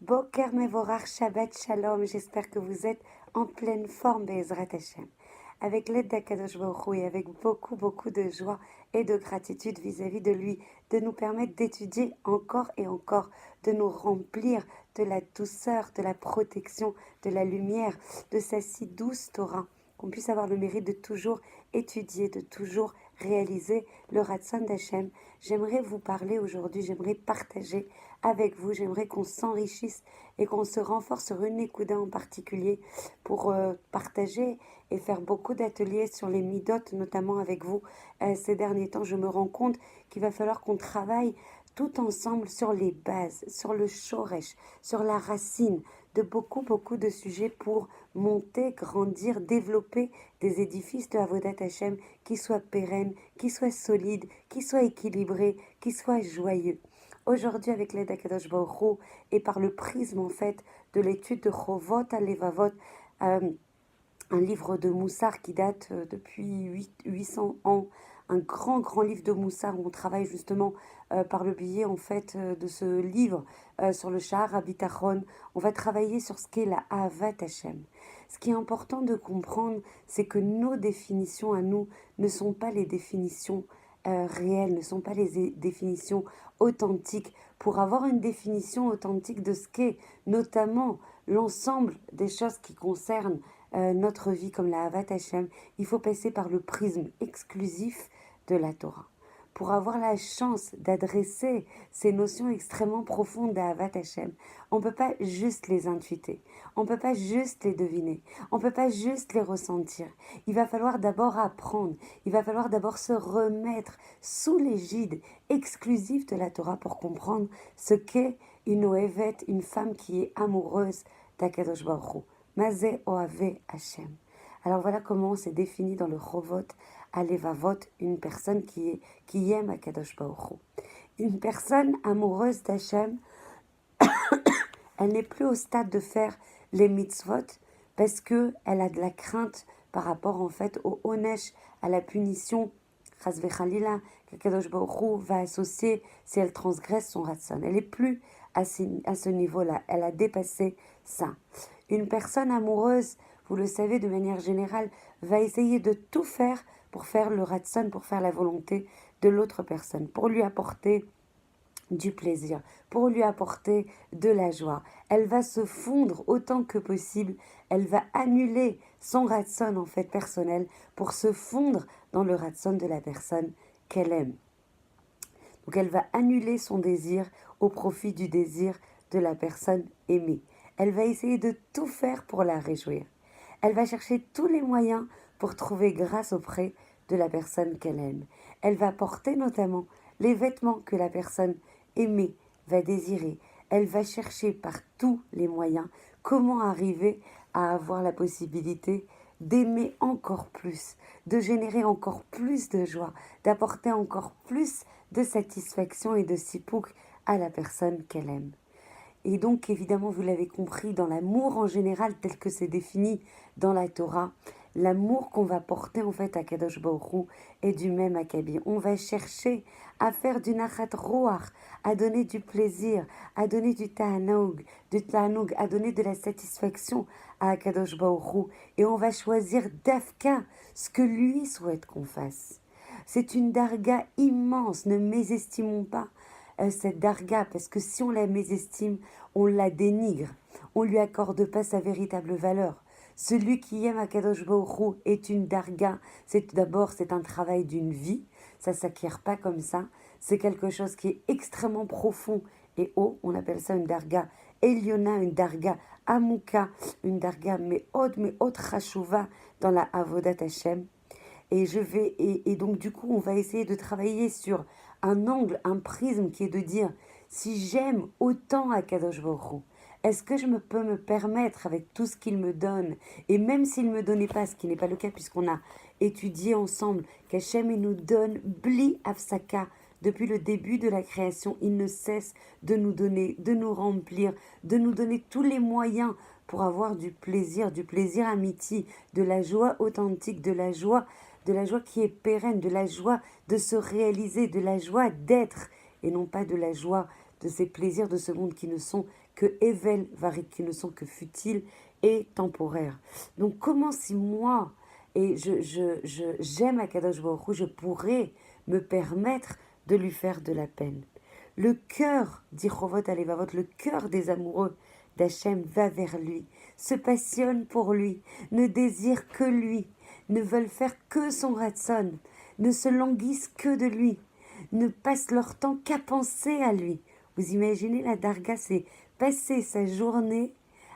Boker Mevorach Shabbat Shalom, j'espère que vous êtes en pleine forme, Be'ezrat Hashem. Avec l'aide d'Akadosh Baruch Hu et avec beaucoup de joie et de gratitude vis-à-vis de lui, de nous permettre d'étudier encore et encore, de nous remplir de la douceur, de la protection, de la lumière, de sa si douce Torah, qu'on puisse avoir le mérite de toujours étudier, de toujours réaliser le Ratzon d'Hachem. J'aimerais vous parler aujourd'hui, j'aimerais partager avec vous, j'aimerais qu'on s'enrichisse et qu'on se renforce sur une écoute en particulier pour partager et faire beaucoup d'ateliers sur les midotes, notamment avec vous. Ces derniers temps, je me rends compte qu'il va falloir qu'on travaille tout ensemble sur les bases, sur le shoresh, sur la racine de beaucoup de sujets pour monter, grandir, développer des édifices de Avodat Hashem qui soient pérennes, qui soient solides, qui soient équilibrés, qui soient joyeux. Aujourd'hui, avec l'aide d'Akadosh Baruch Hu et par le prisme en fait de l'étude de Chovot à Levavot, un livre de Moussar qui date depuis 800 ans, un grand livre de Moussar où on travaille justement par le biais en fait de ce livre sur le Shahar Habitachon. On va travailler sur ce qu'est la Ahavat Hashem. Ce qui est important de comprendre, c'est que nos définitions à nous ne sont pas les définitions réelles, ne sont pas les définitions authentiques. Pour avoir une définition authentique de ce qu'est notamment l'ensemble des choses qui concernent notre vie comme la Havat Hashem, il faut passer par le prisme exclusif de la Torah. Pour avoir la chance d'adresser ces notions extrêmement profondes d'Ahavat Hashem, on ne peut pas juste les intuiter, on ne peut pas juste les deviner, on ne peut pas juste les ressentir. Il va falloir d'abord apprendre, il va falloir d'abord se remettre sous l'égide exclusive de la Torah pour comprendre ce qu'est une Ohevet, une femme qui est amoureuse d'Akadosh Baruch Hu. Mazé Oave Hashem. Alors voilà comment c'est défini dans le Chovot à Levavot une personne qui aime Akadosh Baruch Hu. Une personne amoureuse d'Hachem, elle n'est plus au stade de faire les mitzvot parce que elle a de la crainte par rapport en fait au onesh, à la punition, chas vechalila, qu'Akadosh Baruch Hu va associer si elle transgresse son ratson. Elle n'est plus à ce niveau-là, elle a dépassé ça. Une personne amoureuse, vous le savez de manière générale, va essayer de tout faire pour faire le ratson, pour faire la volonté de l'autre personne, pour lui apporter du plaisir, pour lui apporter de la joie. Elle va se fondre autant que possible, elle va annuler son ratson en fait personnel pour se fondre dans le ratson de la personne qu'elle aime. Donc elle va annuler son désir au profit du désir de la personne aimée. Elle va essayer de tout faire pour la réjouir. Elle va chercher tous les moyens pour trouver grâce auprès de la personne qu'elle aime. Elle va porter notamment les vêtements que la personne aimée va désirer. Elle va chercher par tous les moyens comment arriver à avoir la possibilité d'aimer encore plus, de générer encore plus de joie, d'apporter encore plus de satisfaction et de sipouk à la personne qu'elle aime. Et donc, évidemment, vous l'avez compris, dans l'amour en général, tel que c'est défini dans la Torah, l'amour qu'on va porter en fait à Kadosh Baruch Hu est du même acabit. On va chercher à faire du nachat roach, à donner du plaisir, à donner du ta'anoug, à donner de la satisfaction à Kadosh Baruch Hu. Et on va choisir d'afka ce que lui souhaite qu'on fasse. C'est une darga immense, ne mésestimons pas cette darga, parce que si on la mésestime, on la dénigre, on ne lui accorde pas sa véritable valeur. Celui qui aime Akadosh Baruch Hu est une darga, c'est un travail d'une vie, ça ne s'acquiert pas comme ça, c'est quelque chose qui est extrêmement profond et haut, on appelle ça une darga Eliona, une darga Amuka, une darga Meod Chashuva dans la Avodat Hashem. Et donc du coup, on va essayer de travailler sur un angle, un prisme qui est de dire, si j'aime autant Akadosh Baruch Hu, est-ce que peux me permettre avec tout ce qu'il me donne, et même s'il ne me donnait pas, ce qui n'est pas le cas puisqu'on a étudié ensemble, qu'Hachem nous donne Bli Afsaka, depuis le début de la création, il ne cesse de nous donner, de nous remplir, de nous donner tous les moyens pour avoir du plaisir amiti, de la joie authentique, de la joie qui est pérenne, de la joie de se réaliser, de la joie d'être, et non pas de la joie de ces plaisirs de ce monde qui ne sont que Evel Varik, qui ne sont que futiles et temporaires. Donc comment si moi, et j'aime Akadosh Baruch Hu, je pourrais me permettre de lui faire de la peine. Le cœur, dit Chovot Alevavot, le cœur des amoureux d'Hachem va vers lui, se passionne pour lui, ne désire que lui, ne veulent faire que son ratson, ne se languissent que de lui, ne passent leur temps qu'à penser à lui. Vous imaginez, la darga, c'est passer sa journée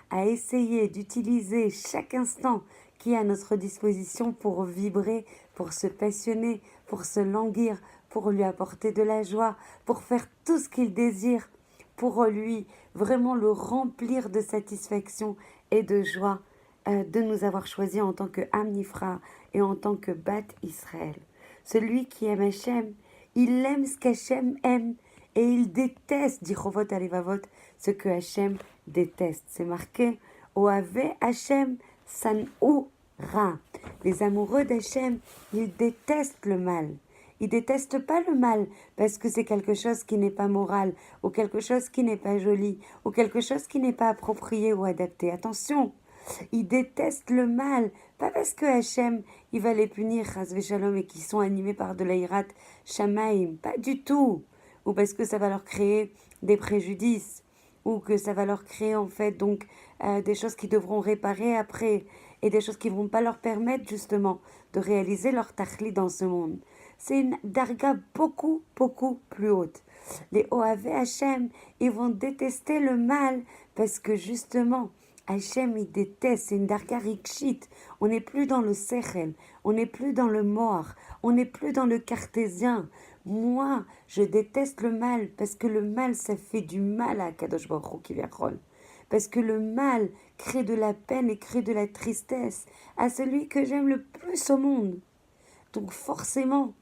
à essayer d'utiliser chaque instant qui est à notre disposition pour vibrer, pour se passionner, pour se languir, pour lui apporter de la joie, pour faire tout ce qu'il désire, pour lui vraiment le remplir de satisfaction et de joie de nous avoir choisis en tant que Am Nifra et en tant que Bat Israël. Celui qui aime Hachem, il aime ce qu'Hachem aime et il déteste, dit Chovot Alevavot, ce que Hachem déteste. C'est marqué Oave Hachem San'u Ra. Les amoureux d'Hachem, ils détestent le mal. Ils détestent pas le mal parce que c'est quelque chose qui n'est pas moral ou quelque chose qui n'est pas joli ou quelque chose qui n'est pas approprié ou adapté. Attention, ils détestent le mal, pas parce que Hachem, il va les punir, Chas Veshalom, et qu'ils sont animés par de l'Airat Shamaim, pas du tout. Ou parce que ça va leur créer des préjudices, ou que ça va leur créer en fait donc des choses qu'ils devront réparer après, et des choses qui ne vont pas leur permettre justement de réaliser leur tachli dans ce monde. C'est une darga beaucoup, beaucoup plus haute. Les Oave Hachem, ils vont détester le mal parce que justement, Hachem, il déteste, c'est une darga rikshit. On n'est plus dans le sechel, on n'est plus dans le mort, on n'est plus dans le cartésien. Moi, je déteste le mal parce que le mal, ça fait du mal à Kadosh Baruch Hu Kivyachol. Parce que le mal crée de la peine et crée de la tristesse à celui que j'aime le plus au monde. Donc forcément,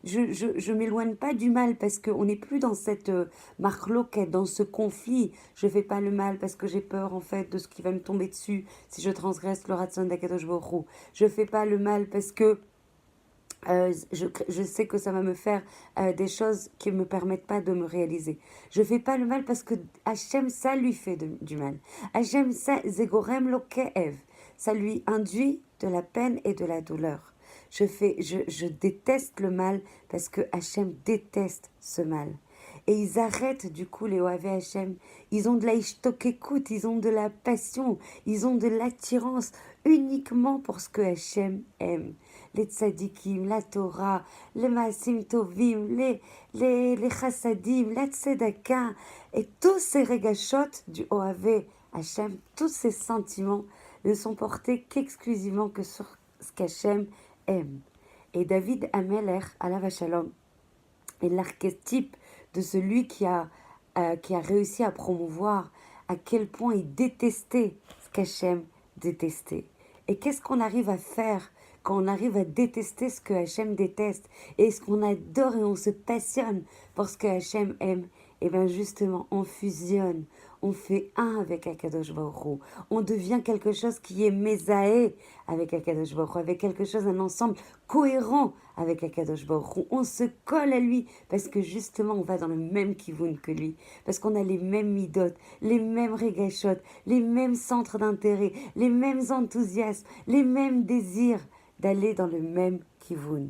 je m'éloigne pas du mal parce qu'on n'est plus dans cette marloquette, dans ce conflit. Je fais pas le mal parce que j'ai peur en fait de ce qui va me tomber dessus si je transgresse le ratson d'Akadosh Baruch Hu. Je fais pas le mal parce que je sais que ça va me faire des choses qui ne me permettent pas de me réaliser. Je fais pas le mal parce que Hachem, ça lui fait du mal. Hachem, ça, Zegorem lo ke'ev. Ça lui induit de la peine et de la douleur. Je déteste le mal parce que Hachem déteste ce mal. Et ils arrêtent du coup les Oave Hachem. Ils ont de la ishtokekut, ils ont de la passion, ils ont de l'attirance uniquement pour ce que Hachem aime. Les tzadikim, la Torah, les maasim tovim, les chassadim, la tzedaka, et tous ces regashot du Oave Hachem, tous ces sentiments ne sont portés qu'exclusivement que sur ce qu'Hachem aime. Et David Ameler, alav shalom, est l'archétype de celui qui a réussi à promouvoir à quel point il détestait ce qu'Hachem détestait. Et qu'est-ce qu'on arrive à faire quand on arrive à détester ce que Hachem déteste et ce qu'on adore et on se passionne pour ce que Hachem aime? Et bien justement, on fusionne, on fait un avec Akadosh Baruch Hu. On devient quelque chose qui est mésaé avec Akadosh Baruch Hu, avec quelque chose, un ensemble cohérent avec Akadosh Baruch Hu. On se colle à lui parce que justement, on va dans le même kivun que lui. Parce qu'on a les mêmes midot, les mêmes regashot, les mêmes centres d'intérêt, les mêmes enthousiasmes, les mêmes désirs d'aller dans le même kivun.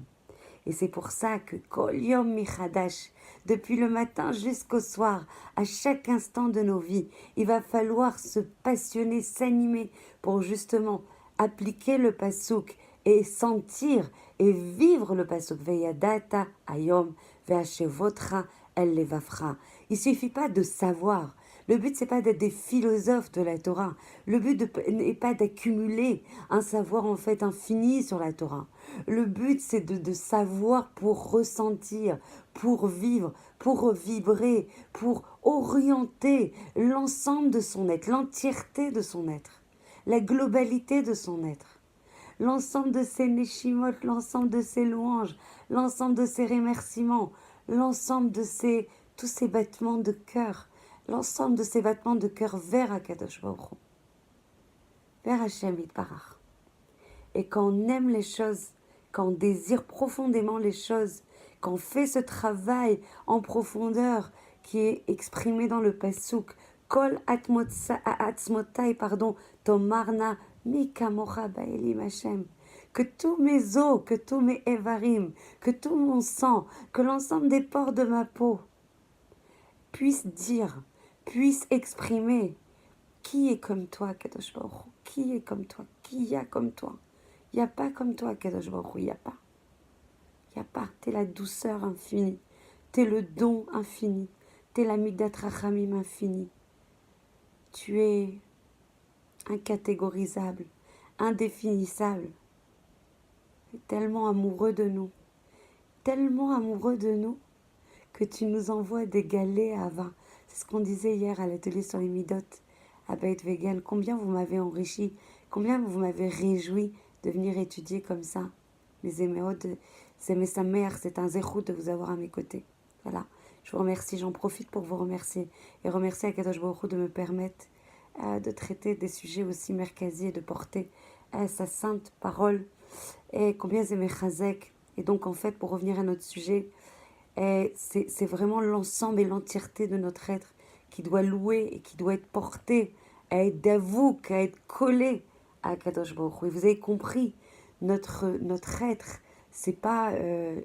Et c'est pour ça que Kol Yom Michadash, depuis le matin jusqu'au soir, à chaque instant de nos vies, il va falloir se passionner, s'animer pour justement appliquer le pasuk et sentir et vivre le pasuk. Veyadata ayom ve'ashevotra el levafra. Il suffit pas de savoir. Le but, c'est pas d'être des philosophes de la Torah. Le but n'est pas d'accumuler un savoir en fait infini sur la Torah. Le but, c'est de savoir pour ressentir, pour vivre, pour vibrer, pour orienter l'ensemble de son être, l'entièreté de son être, la globalité de son être, l'ensemble de ses neshimot, l'ensemble de ses louanges, l'ensemble de ses remerciements, l'ensemble de tous ces battements de cœur, l'ensemble de ces battements de cœur vers Akadosh Baruch Hu, vers Hachem Yitbarach. Et quand on aime les choses, quand on désire profondément les choses, quand on fait ce travail en profondeur qui est exprimé dans le Pasuk. Kol atzmotai, tomarna mi kamocha ba'elim Hashem. Que tous mes os, que tous mes évarim, que tout mon sang, que l'ensemble des pores de ma peau puissent dire, puissent exprimer qui est comme toi, Kadosh Baruch Hu. Qui est comme toi? Qui y a comme toi? Il n'y a pas comme toi, Kadosh Baruch Hu, il n'y a pas. Il n'y a pas. Tu es la douceur infinie. Tu es le don infini. Tu es la midat rachamim infinie. Tu es incatégorisable, indéfinissable. Tu es tellement amoureux de nous. Tellement amoureux de nous que tu nous envoies des galets à vin. C'est ce qu'on disait hier à l'atelier sur les midot à Beit Vegan. Combien vous m'avez enrichi, combien vous m'avez réjoui de venir étudier comme ça. Les éméodes, c'est sa mère, c'est un zéchout de vous avoir à mes côtés. Voilà, je vous remercie, j'en profite pour vous remercier et remercier Akadosh Baruch Hu de me permettre de traiter des sujets aussi merkazis et de porter sa sainte parole. Et combien c'est mechazek. Et donc en fait, pour revenir à notre sujet, c'est vraiment l'ensemble et l'entièreté de notre être qui doit louer et qui doit être porté, à être d'avouk, à être collé à Kadosh Baruch Hu. Et vous avez compris, notre être, c'est pas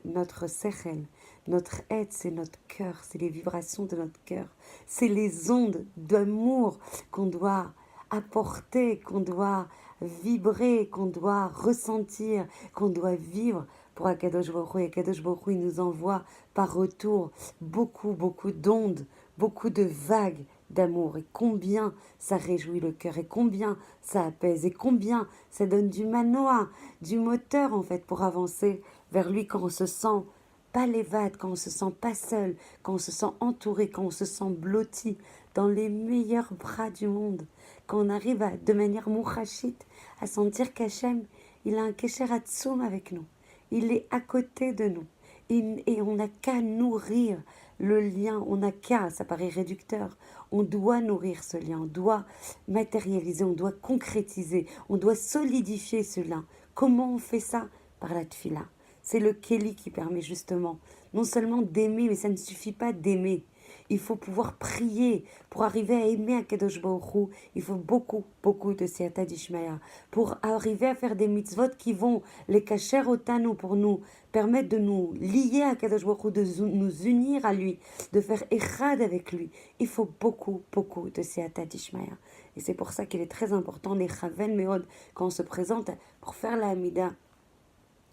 notre sechel. Notre être, c'est notre cœur, c'est les vibrations de notre cœur. C'est les ondes d'amour qu'on doit apporter, qu'on doit vibrer, qu'on doit ressentir, qu'on doit vivre pour Akadosh Baruch Hu. Et Akadosh Baruch Hu, il nous envoie par retour beaucoup d'ondes, beaucoup de vagues d'amour. Et combien ça réjouit le cœur, et combien ça apaise, et combien ça donne du manoir, du moteur en fait pour avancer vers lui quand on se sent pas l'évade, quand on se sent pas seul, quand on se sent entouré, quand on se sent blotti dans les meilleurs bras du monde, quand on arrive de manière mouchachite à sentir qu'Hachem, il a un kesher atzoum avec nous, il est à côté de nous, et on n'a qu'à nourrir le lien, on n'a qu'à, ça paraît réducteur, on doit nourrir ce lien, on doit matérialiser, on doit concrétiser, on doit solidifier ce lien. Comment on fait ça? Par la tfila. C'est le Kéli qui permet justement, non seulement d'aimer, mais ça ne suffit pas d'aimer. Il faut pouvoir prier pour arriver à aimer Akadosh Baruch Hu. Il faut beaucoup de siyata d'Ishmaïa. Pour arriver à faire des mitzvot qui vont les cacher otanu, pour nous permettre de nous lier à Akadosh Baruch Hu, de nous unir à lui, de faire echad avec lui. Il faut beaucoup de siyata d'Ishmaïa. Et c'est pour ça qu'il est très important, les chaven meod, quand on se présente pour faire la Hamida,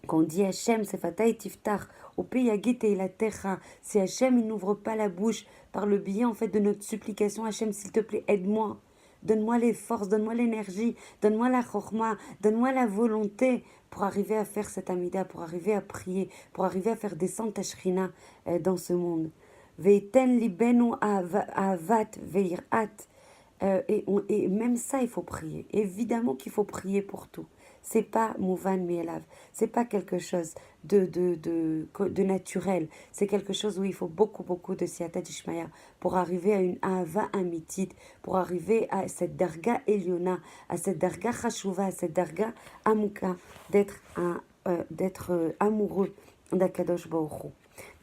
quand on dit Hachem, c'est Fatay Tiftar, au pays Agit et la Terra, si Hachem il n'ouvre pas la bouche par le biais en fait de notre supplication, Hachem s'il te plaît, aide-moi, donne-moi les forces, donne-moi l'énergie, donne-moi la chorma, donne-moi la volonté pour arriver à faire cette amida, pour arriver à prier, pour arriver à faire descendre ta shrina dans ce monde. Veiten libenu avat veirat. Et même ça, il faut prier. Évidemment qu'il faut prier pour tout. C'est pas mouvan mielav, c'est pas quelque chose de naturel, c'est quelque chose où il faut beaucoup de siyata d'Ishmaïa pour arriver à une ahava amitit, pour arriver à cette darga eliona, à cette darga chashuva, à cette darga amuka, d'être amoureux d'Akadosh Baruch Hu.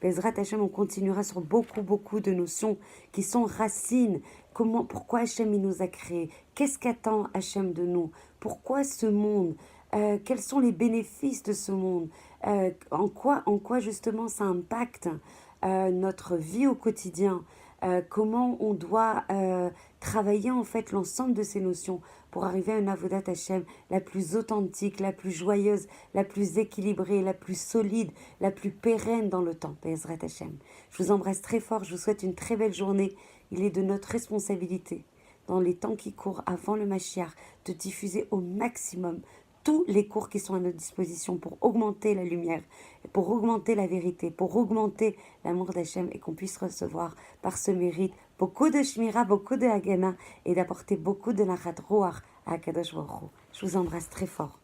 Bezrat Hashem, on continuera sur beaucoup de notions qui sont racines. Pourquoi Hashem il nous a créés? Qu'est-ce qu'attend Hashem de nous? Pourquoi ce monde? Quels sont les bénéfices de ce monde? En quoi justement ça impacte notre vie au quotidien? Comment on doit travailler en fait l'ensemble de ces notions pour arriver à une avodat Hashem la plus authentique, la plus joyeuse, la plus équilibrée, la plus solide, la plus pérenne dans le temps. Bezrat Hashem. Je vous embrasse très fort, je vous souhaite une très belle journée. Il est de notre responsabilité, dans les temps qui courent avant le Mashiach, de diffuser au maximum tous les cours qui sont à notre disposition pour augmenter la lumière, pour augmenter la vérité, pour augmenter l'amour d'Hachem et qu'on puisse recevoir par ce mérite beaucoup de shmira, beaucoup de hagana et d'apporter beaucoup de nachat roach à Akadosh Baruch Hu. Je vous embrasse très fort.